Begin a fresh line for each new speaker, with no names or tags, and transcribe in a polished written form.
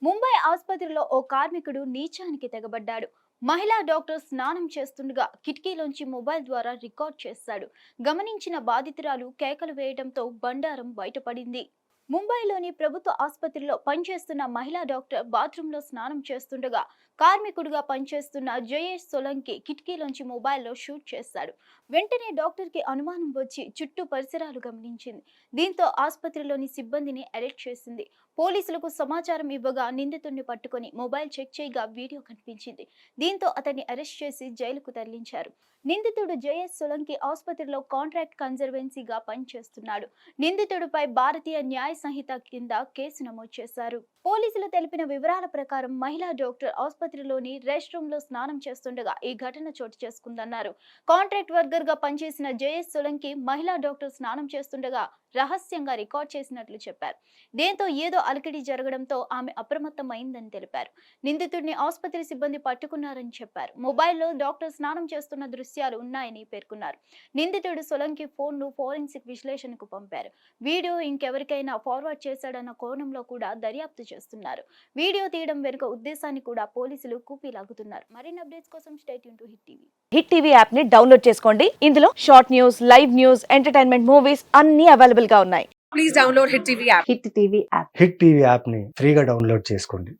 ముంబై ఆసుపత్రిలో ఓ కార్మికుడు నీచానికి తెగబడ్డాడు. మహిళా డాక్టర్ స్నానం చేస్తుండగా కిటికీలోంచి మొబైల్ ద్వారా రికార్డ్ చేశాడు. గమనించిన బాధితురాలు కేకలు వేయడంతో బండారం బయటపడింది. ముంబైలోని ప్రభుత్వ ఆసుపత్రిలో పనిచేస్తున్న మహిళా డాక్టర్ బాత్రూంలో స్నానం చేస్తుండగా కార్మికుడిగా పనిచేస్తున్న జయేష్ సోలంకి కిటికీలోంచి మొబైల్లో షూట్ చేశాడు. వెంటనే డాక్టర్కి అనుమానం వచ్చి చుట్టూ పరిసరాలు గమనించింది. దీంతో ఆసుపత్రిలోని సిబ్బందిని అరెస్ట్ చేసింది. పోలీసులకు సమాచారం ఇవ్వగా నిందితుడిని పట్టుకొని మొబైల్ చెక్ చేయగా వీడియో కనిపించింది. దీంతో అతన్ని అరెస్ట్ చేసి జైలుకు తరలించారు. నిందితుడు జయేష్ సోలంకి ఆసుపత్రిలో కాంట్రాక్ట్ కన్జర్వెన్సీగా పనిచేస్తున్నాడు. నిందితుడిపై భారతీయ న్యాయ సంహిత కింద కేసు నమోదు చేశారు. పోలీసులు తెలిపిన వివరాల ప్రకారం మహిళా డాక్టర్ ఆసుపత్రిలోని రెస్ట్ రూమ్ లో స్నానం చేస్తుండగా ఈ ఘటన చోటు చేసుకుందన్నారు. కాంట్రాక్ట్ వర్కర్ గా పనిచేసిన జయేష్ సోలంకి మహిళా డాక్టర్ స్నానం చేస్తుండగా రహస్యంగా రికార్డ్ చేసినట్లు చెప్పారు. దీంతో ఏదో అలికిడి జరగడంతో ఆమె అప్రమత్తమైందని తెలిపారు. నిందితుడిని ఆసుపత్రి సిబ్బంది పట్టుకున్నారని చెప్పారు. మొబైల్లో డాక్టర్ స్నానం చేస్తున్న దృశ్యాలు ఉన్నాయని పేర్కొన్నారు. నిందితుడు సోలంకి ఫోన్ను ఫోరెన్సిక్ విశ్లేషణకు పంపారు. వీడియో ఇంకెవరికైనా ఫార్వర్డ్ చేశాడన్న కోణంలో కూడా దర్యాప్తు చేస్తున్నారు. వీడియో తీయడం వెనుక ఉద్దేశాన్ని కూడా పోలీసులు కూపీలాగుతున్నారు. మరిన్ని అప్డేట్స్ కోసం stay tune to hit TV.
Hit TV app ని డౌన్లోడ్ చేసుకోండి. ఇందులో short news, live news, entertainment movies అన్ని అవైలబుల్ గా ఉన్నాయి.
Please download Hit TV app.
Hit TV app.
Hit TV యాప్ని ఫ్రీగా డౌన్లోడ్ చేసుకోండి.